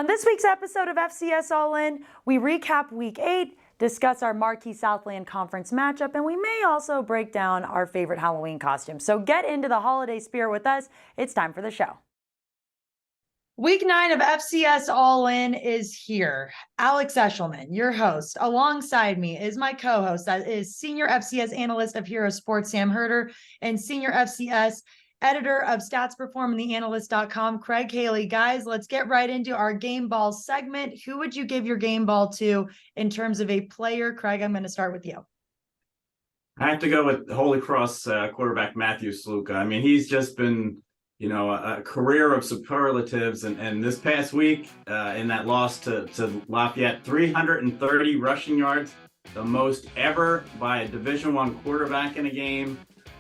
On this week's episode of FCS All-In, we recap Week 8, discuss our marquee Southland Conference matchup, and we may also break down our favorite Halloween costumes. So get into the holiday spirit with us. It's time for the show. Week 9 of FCS All-In is here. Alex Eshelman, your host. Alongside me is my co-host, that is Senior FCS Analyst of Hero Sports, Sam Herder, and Senior FCS Editor of StatsPerformingTheAnalyst.com, Craig Haley. Guys, let's get right into our game ball segment. Who would you give your game ball to in terms of a player? Craig, I'm going to start with you. I have to go with Holy Cross quarterback Matthew Sluka. I mean, he's just been, a career of superlatives. And this past week in that loss to Lafayette, 330 rushing yards, the most ever by a Division I quarterback in a game.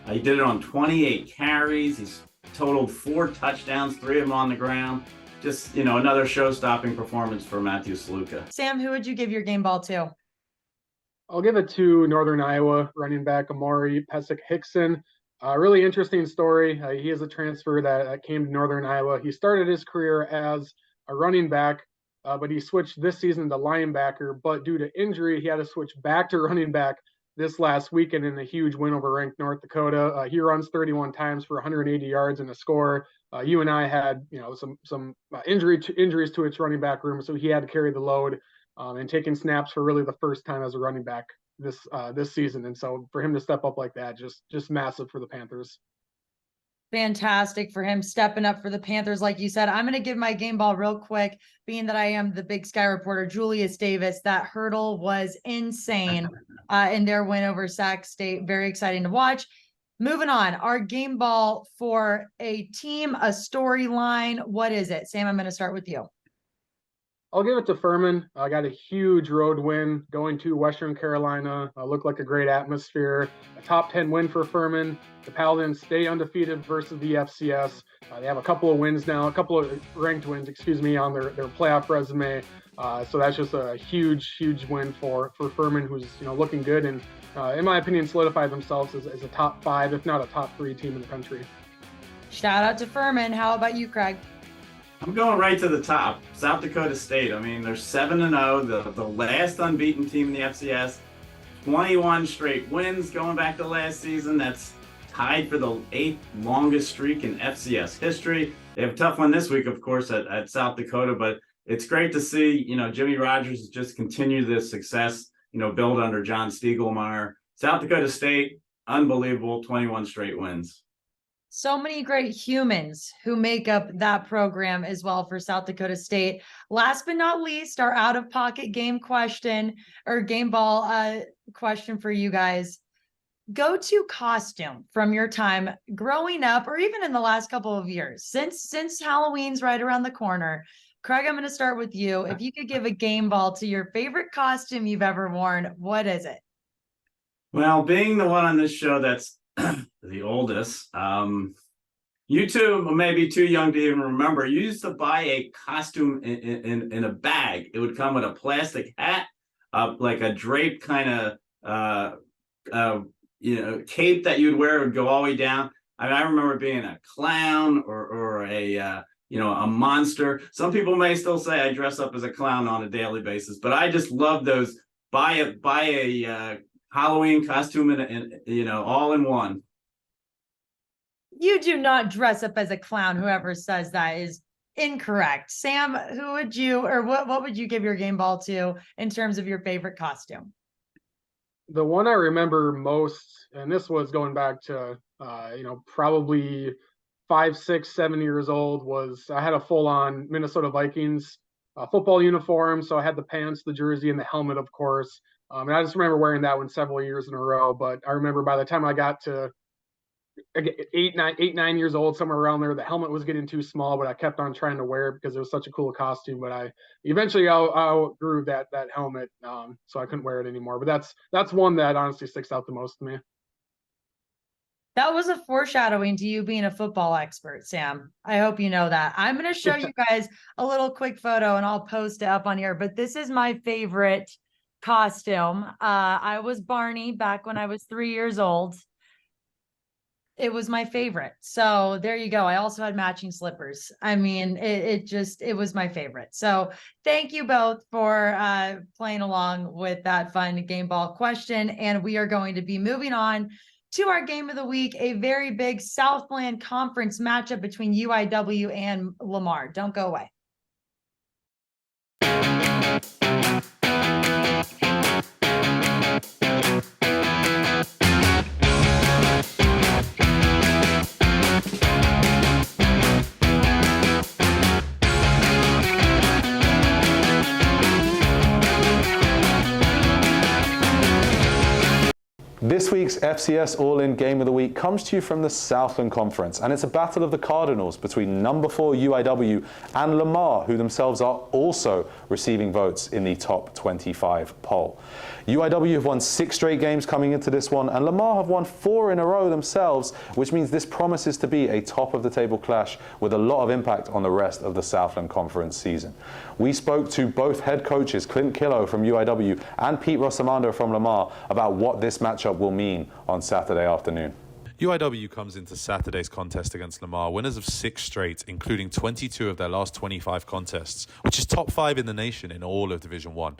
He did it on 28 carries. He's totaled 4 touchdowns, 3 of them on the ground. Just, another show-stopping performance for Matthew Sluka. Sam, who would you give your game ball to? I'll give it to Northern Iowa running back Amari Pesek-Hickson. Really interesting story. He is a transfer that came to Northern Iowa. He started his career as a running back, but he switched this season to linebacker. But due to injury, he had to switch back to running back this last weekend in a huge win over ranked North Dakota. He runs 31 times for 180 yards and a score. You and I had, some injuries to its running back room, so he had to carry the load and taking snaps for really the first time as a running back this season. And so for him to step up like that, just massive for the Panthers. Fantastic for him stepping up for the Panthers. Like you said, I'm going to give my game ball real quick, being that I am the Big Sky reporter, Julius Davis. That hurdle was insane in their win over Sac State. Very exciting to watch. Moving on, our game ball for a team, a storyline. What is it? Sam, I'm going to start with you. I'll give it to Furman. I got a huge road win going to Western Carolina. Looked like a great atmosphere. A top 10 win for Furman. The Paladins stay undefeated versus the FCS. They have a couple of wins now, a couple of ranked wins, on their playoff resume. So that's just a huge win for Furman, who's looking good and, in my opinion, solidified themselves as a top 5, if not a top 3 team in the country. Shout out to Furman. How about you, Craig? I'm going right to the top. South Dakota State. I mean, they're 7-0, the last unbeaten team in the FCS. 21 straight wins going back to last season. That's tied for the 8th longest streak in FCS history. They have a tough one this week, of course, at South Dakota, but it's great to see, Jimmy Rogers just continue this success, built under John Stiegelmeier. South Dakota State, unbelievable, 21 straight wins. So many great humans who make up that program as well for South Dakota State. Last but not least, our out-of-pocket game question or game ball question for you guys. Go-to costume from your time growing up or even in the last couple of years. Since Halloween's right around the corner, Craig, I'm going to start with you. If you could give a game ball to your favorite costume you've ever worn, what is it? Well, being the one on this show that's the oldest, you two may be too young to even remember. You used to buy a costume in a bag. It would come with a plastic hat, like a draped kind of cape that you'd wear. It would go all the way down. I remember being a clown or a monster. Some people may still say I dress up as a clown on a daily basis, but I just love those. Buy a Halloween costume and all in one. You do not dress up as a clown. Whoever says that is incorrect. Sam, who would you or what would you give your game ball to in terms of your favorite costume? The one I remember most, and this was going back to probably 5, 6, 7 years old, was I had a full-on Minnesota Vikings football uniform. So I had the pants, the jersey, and the helmet, of course. And I just remember wearing that one several years in a row. But I remember by the time I got to 8, 9 years old, somewhere around there, the helmet was getting too small, but I kept on trying to wear it because it was such a cool costume. But I eventually outgrew that helmet, so I couldn't wear it anymore. But that's one that honestly sticks out the most to me. That was a foreshadowing to you being a football expert, Sam. I hope you know that. I'm going to show you guys a little quick photo, and I'll post it up on here. But this is my favorite costume. I was Barney back when I was 3 years old. it was my favorite. So there you go. I also had matching slippers. I mean, it was my favorite. So thank you both for playing along with that fun game ball question. And we are going to be moving on to our game of the week, a very big Southland Conference matchup between UIW and Lamar. Don't go away. This week's FCS All-In Game of the Week comes to you from the Southland Conference, and it's a battle of the Cardinals between number 4 UIW and Lamar, who themselves are also receiving votes in the top 25 poll. UIW have won 6 straight games coming into this one, and Lamar have won 4 in a row themselves, which means this promises to be a top-of-the-table clash with a lot of impact on the rest of the Southland Conference season. We spoke to both head coaches, Clint Killow from UIW and Pete Rosamando from Lamar, about what this matchup will mean on Saturday afternoon. UIW comes into Saturday's contest against Lamar, winners of 6 straight, including 22 of their last 25 contests, which is top 5 in the nation in all of Division 1.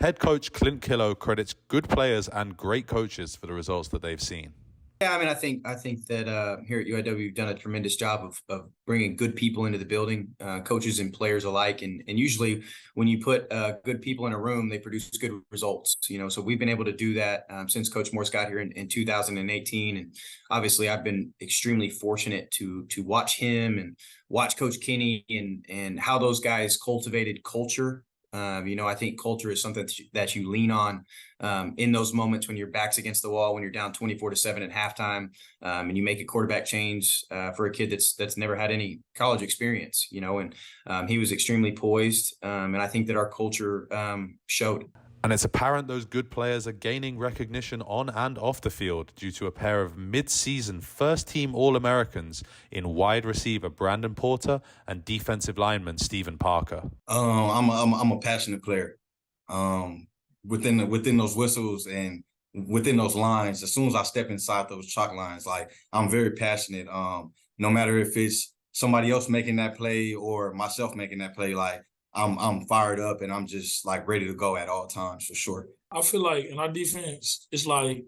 Head coach Clint Killow credits good players and great coaches for the results that they've seen. Yeah, I mean, I think that here at UIW, we've done a tremendous job of bringing good people into the building, coaches and players alike. And usually when you put good people in a room, they produce good results, so we've been able to do that since Coach Morse got here in 2018. And obviously I've been extremely fortunate to watch him and watch Coach Kenny and how those guys cultivated culture. I think culture is something that you lean on in those moments when your back's against the wall, when you're down 24-7 at halftime, and you make a quarterback change for a kid that's never had any college experience, and he was extremely poised. And I think that our culture showed. And it's apparent those good players are gaining recognition on and off the field due to a pair of mid-season first-team All-Americans in wide receiver Brandon Porter and defensive lineman Stephen Parker. I'm a passionate player. Within those whistles and within those lines, as soon as I step inside those chalk lines, like I'm very passionate. No matter if it's somebody else making that play or myself making that play, like I'm fired up and I'm just like ready to go at all times for sure. I feel like in our defense, it's like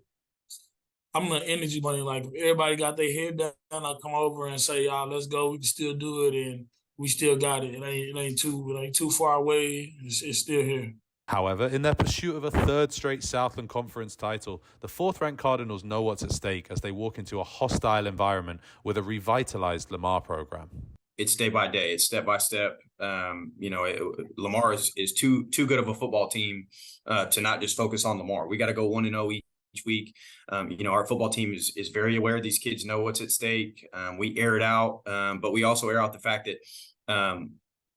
I'm the energy bunny. Like if everybody got their head down, I come over and say, "Y'all, let's go. We can still do it, and we still got it. It ain't too far away. It's still here." However, in their pursuit of a 3rd straight Southland Conference title, the 4th-ranked Cardinals know what's at stake as they walk into a hostile environment with a revitalized Lamar program. It's day by day. It's step by step. Lamar is too good of a football team to not just focus on Lamar. We got to go 1-0 each week. Our football team is very aware. These kids know what's at stake. We air it out, but we also air out the fact that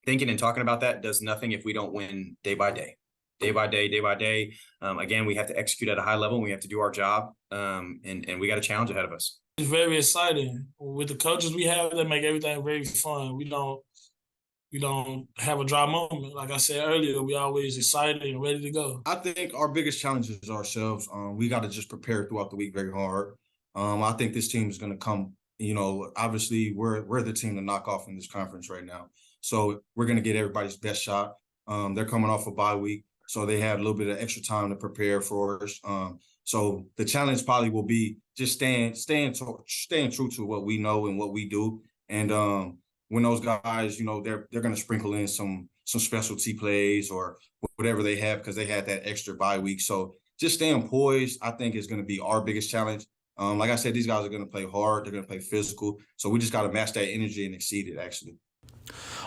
thinking and talking about that does nothing if we don't win day by day. Day by day. Again, we have to execute at a high level. And we have to do our job, and we got a challenge ahead of us. It's very exciting with the coaches we have that make everything very fun. We don't have a dry moment. Like I said earlier, we always excited and ready to go. I think our biggest challenge is ourselves. We got to just prepare throughout the week very hard. I think this team is going to come. Obviously we're the team to knock off in this conference right now. So we're going to get everybody's best shot. They're coming off a bye week, so they have a little bit of extra time to prepare for us. So the challenge probably will be just staying true to what we know and what we do. And when those guys, they're going to sprinkle in some specialty plays or whatever they have because they had that extra bye week. So just staying poised, I think, is going to be our biggest challenge. Like I said, these guys are going to play hard. They're going to play physical. So we just got to match that energy and exceed it, actually.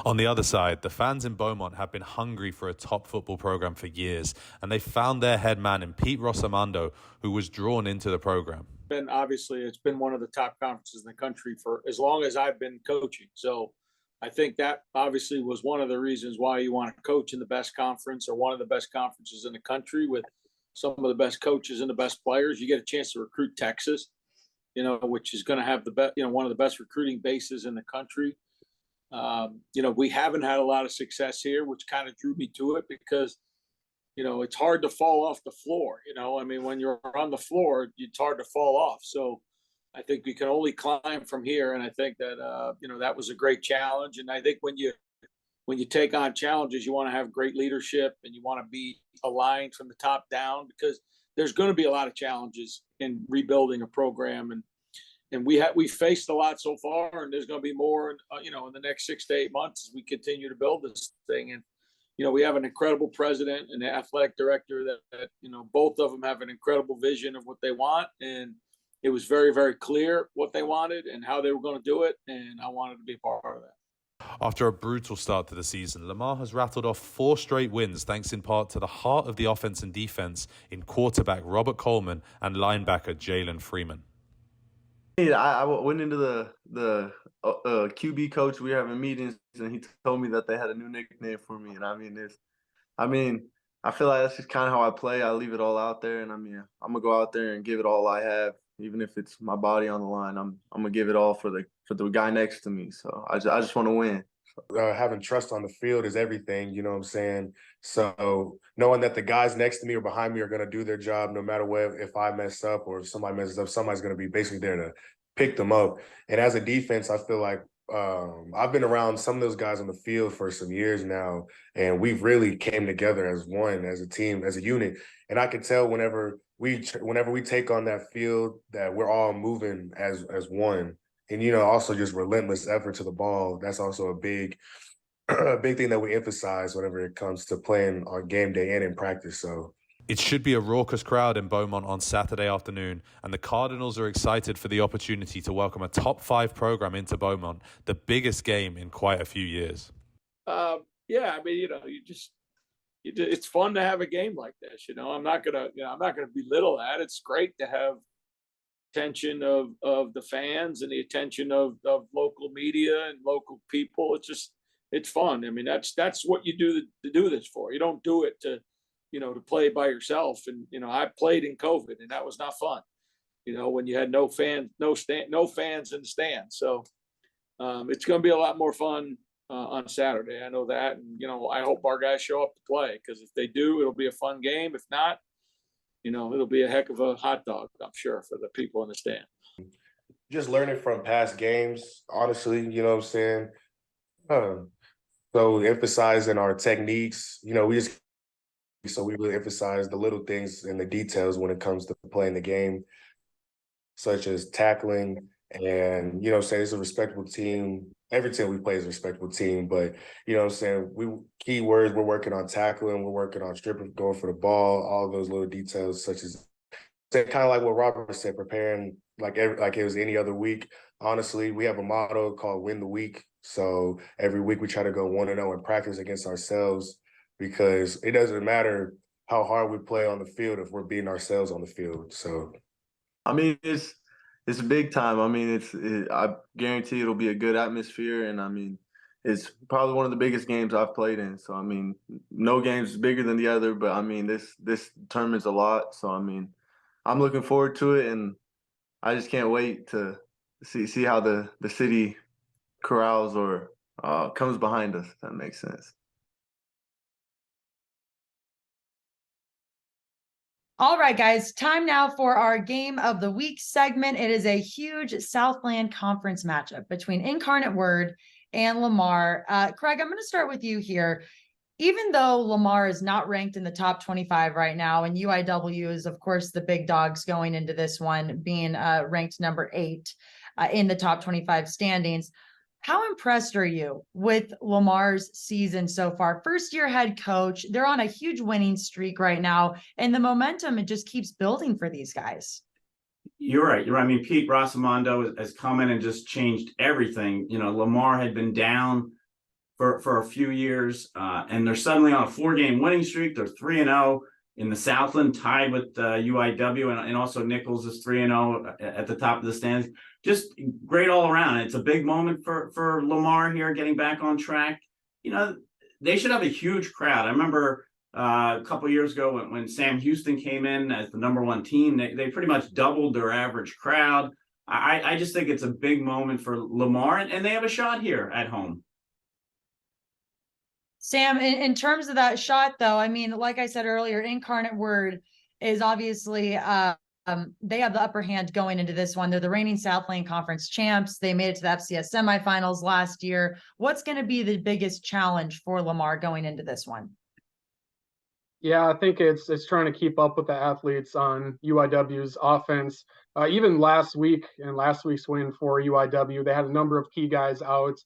On the other side, the fans in Beaumont have been hungry for a top football program for years, and they found their head man in Pete Rosamando, who was drawn into the program. It's been one of the top conferences in the country for as long as I've been coaching. So I think that obviously was one of the reasons why you want to coach in the best conference or one of the best conferences in the country with some of the best coaches and the best players. You get a chance to recruit Texas, which is going to have the best, one of the best recruiting bases in the country. We haven't had a lot of success here, which kind of drew me to it because, it's hard to fall off the floor. When you're on the floor, it's hard to fall off. So I think we can only climb from here. And I think that, that was a great challenge. And I think when you take on challenges, you want to have great leadership and you want to be aligned from the top down, because there's going to be a lot of challenges in rebuilding a program. And we faced a lot so far, and there's going to be more, in the next 6 to 8 months as we continue to build this thing. And, we have an incredible president and athletic director that both of them have an incredible vision of what they want. And it was very, very clear what they wanted and how they were going to do it. And I wanted to be a part of that. After a brutal start to the season, Lamar has rattled off 4 straight wins, thanks in part to the heart of the offense and defense in quarterback Robert Coleman and linebacker Jalen Freeman. I went into the QB coach. We were having meetings, and he told me that they had a new nickname for me. And I feel like that's just kind of how I play. I leave it all out there, and I'm gonna go out there and give it all I have, even if it's my body on the line. I'm gonna give it all for the guy next to me. So I just want to win. Having trust on the field is everything, you know what I'm saying? So knowing that the guys next to me or behind me are going to do their job no matter what, if I mess up or if somebody messes up, somebody's going to be basically there to pick them up. And as a defense, I feel like I've been around some of those guys on the field for some years now, and we've really came together as one, as a team, as a unit. And I can tell whenever we take on that field that we're all moving as one. And, also just relentless effort to the ball. That's also a big thing that we emphasize whenever it comes to playing on game day and in practice. So it should be a raucous crowd in Beaumont on Saturday afternoon, and the Cardinals are excited for the opportunity to welcome a top 5 program into Beaumont, the biggest game in quite a few years. It's fun to have a game like this. I'm not gonna belittle that. It's great to have attention of the fans and the attention of local media and local people. It's fun. That's what you do to do this for. You don't do it to play by yourself. And I played in COVID, and that was not fun. When you had no fans in the stands. So it's going to be a lot more fun on Saturday. I know that, and I hope our guys show up to play, because if they do, it'll be a fun game. If not, it'll be a heck of a hot dog, I'm sure, for the people in the stand. Just learning from past games, honestly, you know what I'm saying? So emphasizing our techniques, we really emphasize the little things and the details when it comes to playing the game, such as tackling. And, it's a respectable team. Every team we play is a respectable team, but, key words, we're working on tackling, we're working on stripping, going for the ball, all those little details, such as kind of like what Robert said, preparing like it was any other week. Honestly, we have a motto called Win the Week. So every week we try to go 1-0 in practice against ourselves, because it doesn't matter how hard we play on the field if we're beating ourselves on the field. So, it's big time. I guarantee it'll be a good atmosphere, and it's probably one of the biggest games I've played in. So no game's is bigger than the other, but this tournament's a lot. So I'm looking forward to it, and I just can't wait to see how the city corrals or comes behind us, if that makes sense. All right, guys, time now for our Game of the Week segment. It is a huge Southland Conference matchup between Incarnate Word and Lamar. Craig, I'm going to start with you here. Even though Lamar is not ranked in the top 25 right now, and UIW is, of course, the big dogs going into this one, being ranked number 8 in the top 25 standings, how impressed are you with Lamar's season so far? First-year head coach, they're on a huge winning streak right now, and the momentum, it just keeps building for these guys. You're right. Pete Rosamondo has come in and just changed everything. Lamar had been down for a few years, and they're suddenly on a 4-game winning streak. They're 3-0 in the Southland, tied with UIW, and also Nichols is 3-0 at the top of the standings. Just great all around. It's a big moment for Lamar here, getting back on track. They should have a huge crowd. I remember a couple of years ago when Sam Houston came in as the number 1 team, they pretty much doubled their average crowd. I just think it's a big moment for Lamar, and they have a shot here at home. Sam, in terms of that shot, though, like I said earlier, Incarnate Word is obviously they have the upper hand going into this one. They're the reigning Southland Conference champs. They made it to the FCS semifinals last year. What's going to be the biggest challenge for Lamar going into this one? Yeah, I think it's trying to keep up with the athletes on UIW's offense. Even last week and last week's win for UIW, they had a number of key guys out,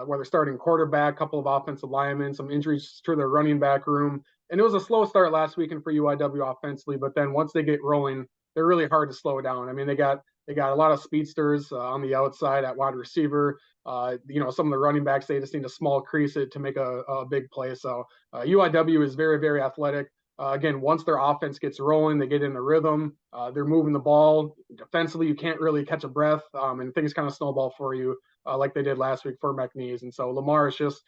whether starting quarterback, a couple of offensive linemen, some injuries to their running back room. And it was a slow start last weekend for UIW offensively, but then once they get rolling, they're really hard to slow down. I mean, they got a lot of speedsters on the outside at wide receiver. Some of the running backs, they just need a small crease to make a big play. So UIW is very, very athletic. Again, once their offense gets rolling, they get in a rhythm. They're moving the ball. Defensively, you can't really catch a breath, and things kind of snowball for you like they did last week for McNeese. And so Lamar is just,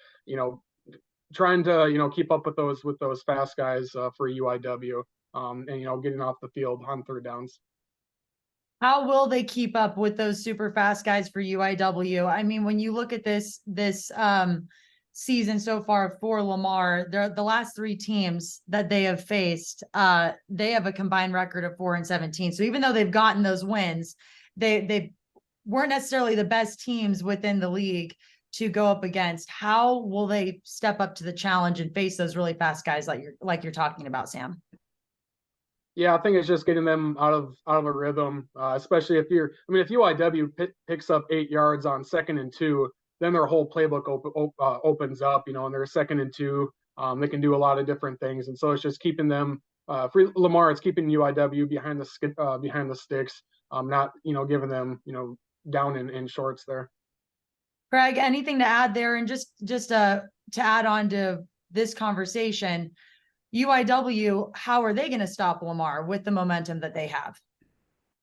trying to, keep up with those fast guys for UIW, and getting off the field on third downs. How will they keep up with those super fast guys for UIW? I mean, when you look at this season so far for Lamar, the last three teams that they have faced, they have a combined record of 4-17. So even though they've gotten those wins, they weren't necessarily the best teams within the league to go up against. How will they step up to the challenge and face those really fast guys like you're talking about, Sam? Yeah, I think it's just getting them out of a rhythm, especially if UIW picks up 8 yards on 2nd and 2, then their whole playbook opens up, and they're 2nd and 2. They can do a lot of different things, and so it's just keeping them for Lamar. It's keeping UIW behind the sticks, not giving them down in shorts there. Craig, anything to add there? And just to add on to this conversation, UIW, how are they going to stop Lamar with the momentum that they have?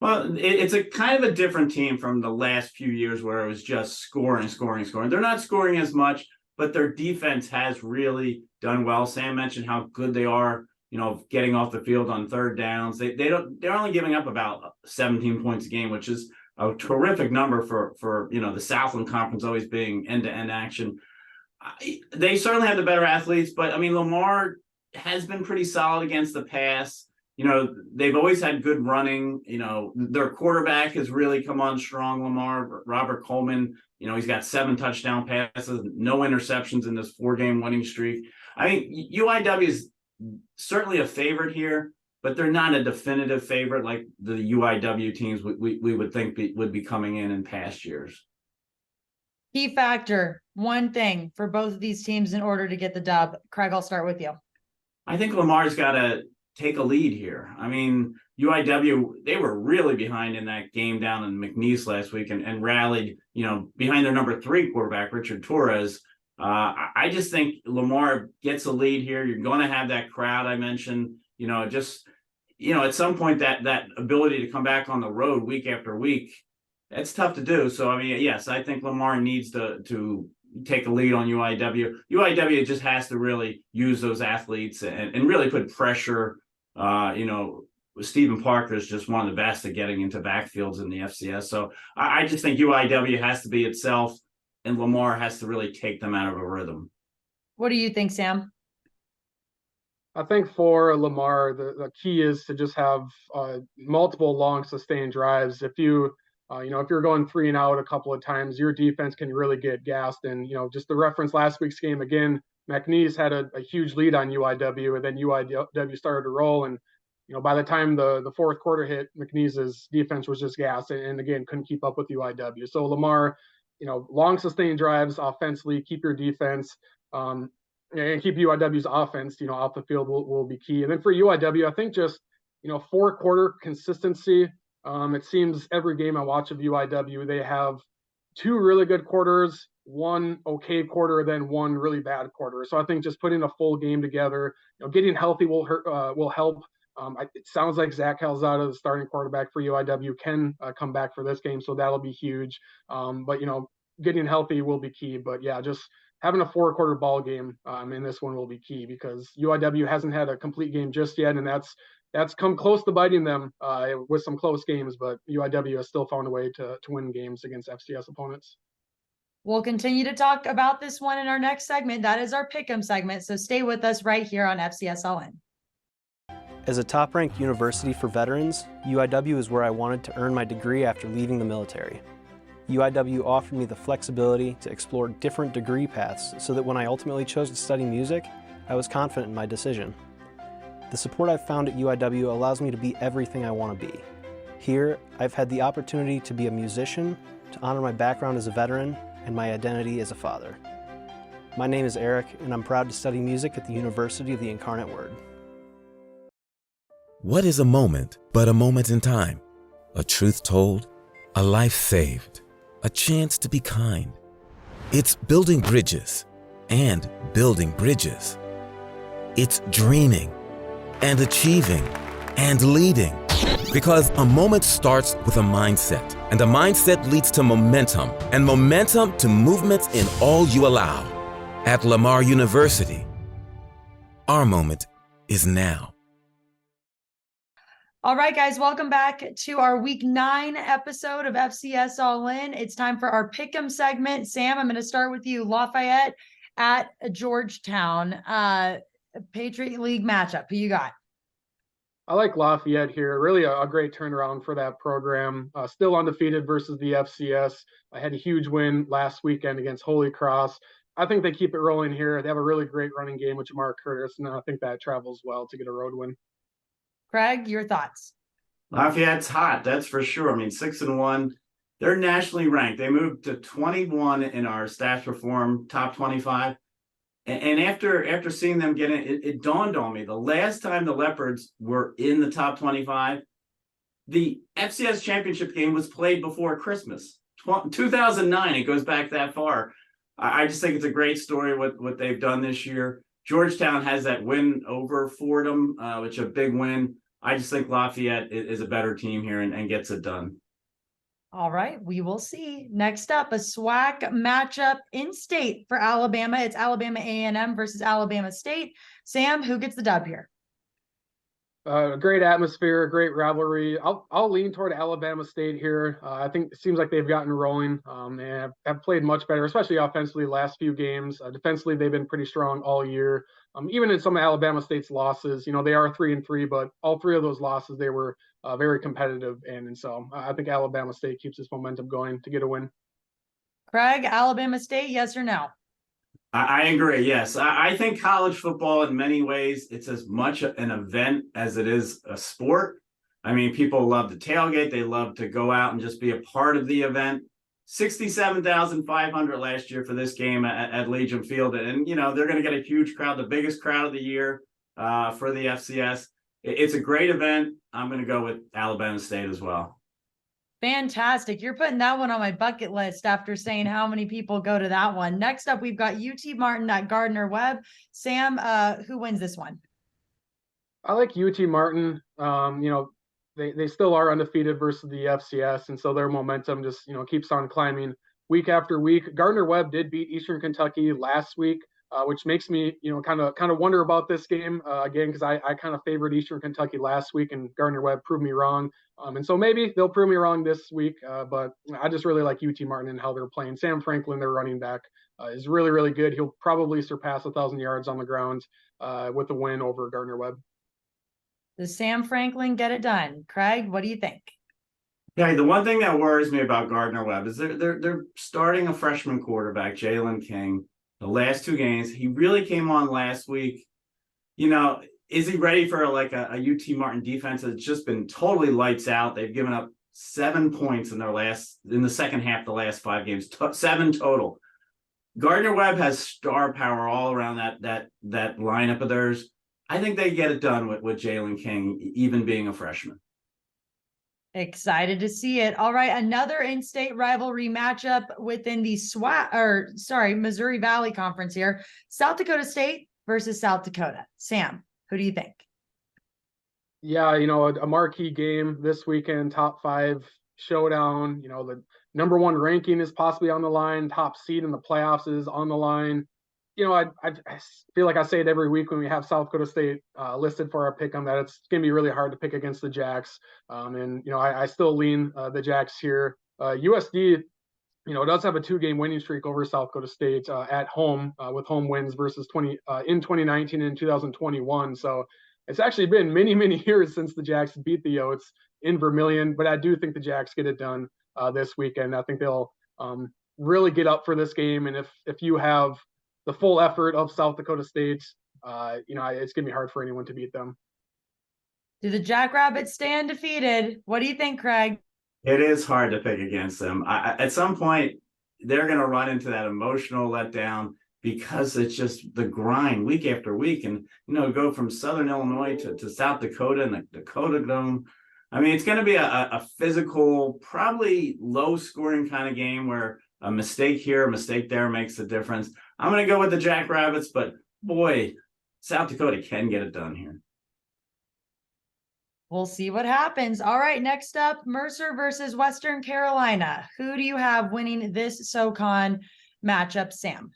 Well, it's a kind of a different team from the last few years where it was just scoring. They're not scoring as much, but their defense has really done well. Sam mentioned how good they are, getting off the field on third downs. They're only giving up about 17 points a game, which is a terrific number for the Southland Conference always being end-to-end action. They certainly have the better athletes, but I mean, Lamar has been pretty solid against the pass. They've always had good running. Their quarterback has really come on strong, Lamar. Robert Coleman, he's got 7 touchdown passes, no interceptions in this 4-game winning streak. I mean, UIW is certainly a favorite here, but they're not a definitive favorite like the UIW teams we would think would be coming in past years. Key factor, one thing for both of these teams in order to get the dub. Craig, I'll start with you. I think Lamar's got to take a lead here. I mean, UIW, they were really behind in that game down in McNeese last week and rallied, behind their number 3 quarterback, Richard Torres. I just think Lamar gets a lead here. You're going to have that crowd I mentioned, at some point that ability to come back on the road week after week, that's tough to do. So, I mean, yes, I think Lamar needs to take a lead on UIW. UIW just has to really use those athletes and really put pressure. Stephen Parker is just one of the best at getting into backfields in the FCS. So I just think UIW has to be itself, and Lamar has to really take them out of a rhythm. What do you think, Sam? I think for Lamar, the key is to just have multiple long sustained drives. If you're going 3 and out a couple of times, your defense can really get gassed. And, just the reference last week's game again, McNeese had a huge lead on UIW, and then UIW started to roll. And, by the time the fourth quarter hit, McNeese's defense was just gassed and again, couldn't keep up with UIW. So Lamar, long sustained drives offensively, keep your defense, and keep UIW's offense, off the field will be key. And then for UIW, I think just, 4-quarter consistency. It seems every game I watch of UIW, they have 2 really good quarters, 1 okay quarter, then 1 really bad quarter. So I think just putting a full game together, getting healthy will help. It sounds like Zach Calzada, the starting quarterback for UIW, can come back for this game, so that'll be huge. But getting healthy will be key. But yeah, just having a 4-quarter ball game in this one will be key because UIW hasn't had a complete game just yet, and that's come close to biting them with some close games, but UIW has still found a way to win games against FCS opponents. We'll continue to talk about this one in our next segment. That is our Pick'em segment, so stay with us right here on FCS All-In. As a top-ranked university for veterans, UIW is where I wanted to earn my degree after leaving the military. UIW offered me the flexibility to explore different degree paths so that when I ultimately chose to study music, I was confident in my decision. The support I've found at UIW allows me to be everything I want to be. Here, I've had the opportunity to be a musician, to honor my background as a veteran, and my identity as a father. My name is Eric, and I'm proud to study music at the University of the Incarnate Word. What is a moment but a moment in time? A truth told, a life saved, a chance to be kind. It's building bridges and building bridges. It's dreaming and achieving and leading. Because a moment starts with a mindset, and a mindset leads to momentum, and momentum to movements in all you allow. At Lamar University, our moment is now. All right, guys, welcome back to our Week 9 episode of FCS All-In. It's time for our Pick'em segment. Sam, I'm going to start with you. Lafayette at Georgetown, Patriot League matchup. Who you got? I like Lafayette here. Really a great turnaround for that program. Still undefeated versus the FCS. I had a huge win last weekend against Holy Cross. I think they keep it rolling here. They have a really great running game with Jamar Curtis, and I think that travels well to get a road win. Craig, your thoughts? Lafayette's hot, that's for sure. I mean, 6-1. They're nationally ranked. They moved to 21 in our stats reform top 25. And after seeing them get in, it dawned on me the last time the Leopards were in the top 25, the FCS championship game was played before Christmas, 2009. It goes back that far. I just think it's a great story what they've done this year. Georgetown has that win over Fordham, which is a big win. I just think Lafayette is a better team here and gets it done. All right, we will see. Next up, a SWAC matchup in state for Alabama. It's Alabama A&M versus Alabama State. Sam, who gets the dub here? Great atmosphere, great rivalry. I'll lean toward Alabama State here. I think it seems like they've gotten rolling and have played much better, especially offensively last few games. Defensively, they've been pretty strong all year. Even in some of Alabama State's losses, they are 3-3, but all three of those losses, they were very competitive. And so I think Alabama State keeps this momentum going to get a win. Craig, Alabama State, yes or no? I agree. Yes. I think college football in many ways, it's as much an event as it is a sport. I mean, people love to tailgate. They love to go out and just be a part of the event. 67,500 last year for this game at Legion Field. And, they're going to get a huge crowd, the biggest crowd of the year for the FCS. It's a great event. I'm going to go with Alabama State as well. Fantastic. You're putting that one on my bucket list after saying how many people go to that one. Next up, we've got UT Martin at Gardner-Webb. Sam, who wins this one? I like UT Martin. They still are undefeated versus the FCS, and so their momentum just keeps on climbing week after week. Gardner-Webb did beat Eastern Kentucky last week, which makes me kind of wonder about this game again, because I kind of favored Eastern Kentucky last week, and Gardner-Webb proved me wrong. And so maybe they'll prove me wrong this week, but I just really like UT Martin and how they're playing. Sam Franklin, their running back, is really, really good. He'll probably surpass 1,000 yards on the ground with a win over Gardner-Webb. Does Sam Franklin get it done? Craig, what do you think? Yeah, the one thing that worries me about Gardner-Webb is they're starting a freshman quarterback, Jalen King. The last two games, he really came on last week. Is he ready for a UT Martin defense that's just been totally lights out? They've given up 7 points in the second half, the last 5 games, 7 total. Gardner-Webb has star power all around that lineup of theirs. I think they get it done with Jalen King, even being a freshman. Excited to see it. All right, another in-state rivalry matchup within the Missouri Valley Conference here. South Dakota State versus South Dakota. Sam, who do you think? Yeah, a marquee game this weekend, top 5 showdown. The number 1 ranking is possibly on the line. Top seed in the playoffs is on the line. I feel like I say it every week when we have South Dakota State listed for our pick on that it's going to be really hard to pick against the Jacks. I still lean the Jacks here. USD, does have a 2-game winning streak over South Dakota State at home with home wins versus in 2019 and 2021. So It's actually been many, many years since the Jacks beat the Yotes in Vermillion, but I do think the Jacks get it done this weekend. I think they'll really get up for this game. And if you have the full effort of South Dakota State, it's going to be hard for anyone to beat them. Do the Jackrabbits stay undefeated? What do you think, Craig? It is hard to pick against them. At some point, they're going to run into that emotional letdown because it's just the grind week after week. And, go from Southern Illinois to South Dakota and the Dakota Dome. I mean, it's going to be a physical, probably low-scoring kind of game where a mistake here, a mistake there makes a difference. I'm going to go with the Jackrabbits, but boy, South Dakota can get it done here. We'll see what happens. All right, next up, Mercer versus Western Carolina. Who do you have winning this SoCon matchup, Sam?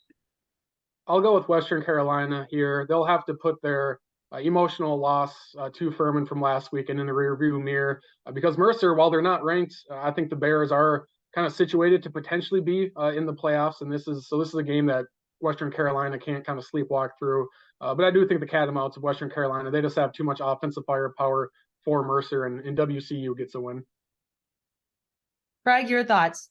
I'll go with Western Carolina here. They'll have to put their emotional loss to Furman from last weekend in the rearview mirror because Mercer, while they're not ranked, I think the Bears are kind of situated to potentially be in the playoffs. And this is a game that Western Carolina can't kind of sleepwalk through. But I do think the Catamounts of Western Carolina, they just have too much offensive firepower for Mercer, and WCU gets a win. Craig, your thoughts?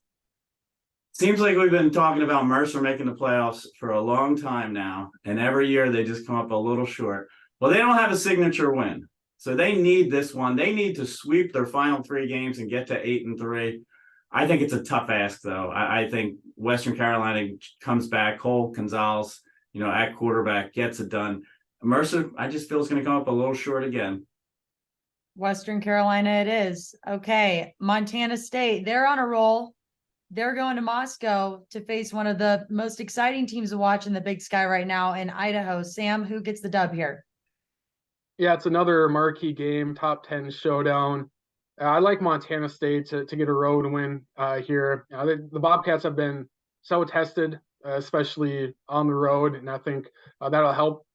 Seems like we've been talking about Mercer making the playoffs for a long time now, and every year they just come up a little short. Well, they don't have a signature win, so they need this one. They need to sweep their final 3 games and get to 8-3. I think it's a tough ask, though. I think Western Carolina comes back. Cole Gonzalez, at quarterback, gets it done. Mercer, I just feel is going to come up a little short again. Western Carolina it is. Okay, Montana State, they're on a roll. They're going to Moscow to face one of the most exciting teams to watch in the Big Sky right now in Idaho. Sam, who gets the dub here? Yeah, it's another marquee game, top 10 showdown. I like Montana State to get a road win here. The Bobcats have been so tested, especially on the road, and I think that'll help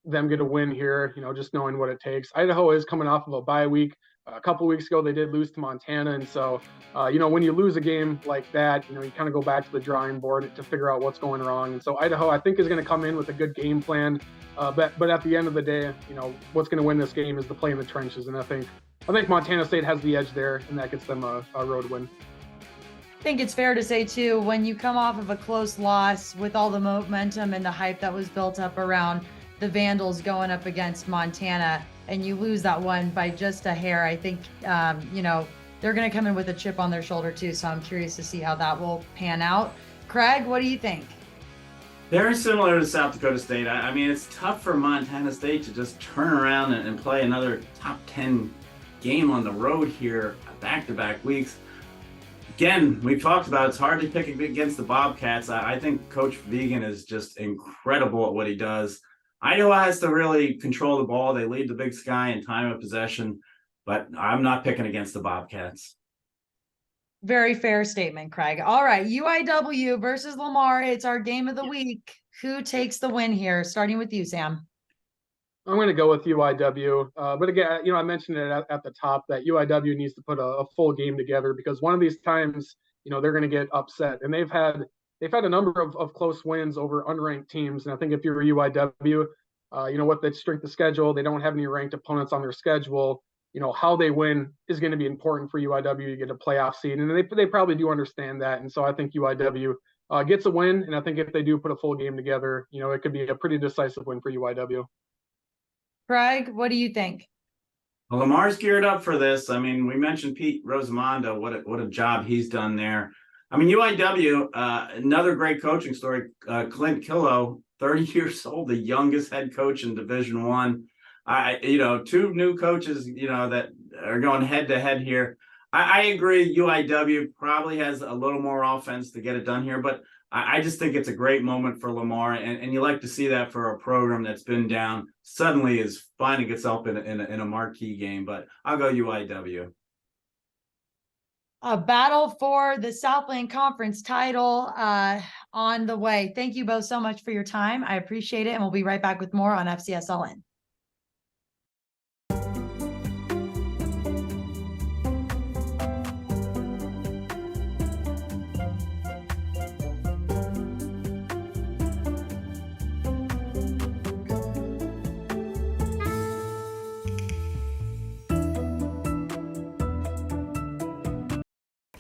them get a win here, just knowing what it takes. Idaho is coming off of a bye week. A couple weeks ago, they did lose to Montana, and so, when you lose a game like that, you kind of go back to the drawing board to figure out what's going wrong. And so Idaho, I think, is going to come in with a good game plan, but at the end of the day, what's going to win this game is the play in the trenches, and I think Montana State has the edge there, and that gets them a road win. I think it's fair to say, too, when you come off of a close loss with all the momentum and the hype that was built up around the Vandals going up against Montana, and you lose that one by just a hair, I think, they're going to come in with a chip on their shoulder, too. So I'm curious to see how that will pan out. Craig, what do you think? Very similar to South Dakota State. I mean, it's tough for Montana State to just turn around and play another top 10 game on the road here back-to-back weeks. Again, we've talked about it's hard to pick against the Bobcats. I think Coach Vegan is just incredible at what he does. Idaho has to really control the ball. They lead the Big Sky in time of possession, but I'm not picking against the Bobcats. Very fair statement, Craig. All right, UIW versus Lamar. It's our game of the week. Who takes the win here? Starting with you, Sam. I'm going to go with UIW. But again, I mentioned it at the top that UIW needs to put a full game together because one of these times, they're going to get upset. And they've had a number of close wins over unranked teams. And I think if you're UIW, what the strength of schedule, they don't have any ranked opponents on their schedule. How they win is going to be important for UIW to get a playoff seed. And they probably do understand that. And so I think UIW gets a win. And I think if they do put a full game together, it could be a pretty decisive win for UIW. Craig, what do you think? Well, Lamar's geared up for this. I mean, we mentioned Pete Rosamondo, what a job he's done there. I mean, UIW, another great coaching story. Clint Killow, 30 years old, the youngest head coach in Division I. 2 new coaches, that are going head to head here. I agree. UIW probably has a little more offense to get it done here, but I just think it's a great moment for Lamar, and you like to see that for a program that's been down suddenly is finding itself in a marquee game. But I'll go UIW. A battle for the Southland Conference title on the way. Thank you both so much for your time. I appreciate it, and we'll be right back with more on FCS All-In.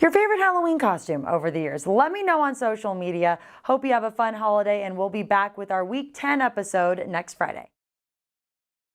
your favorite Halloween costume over the years. Let me know on social media. Hope you have a fun holiday, and we'll be back with our Week 10 episode next Friday.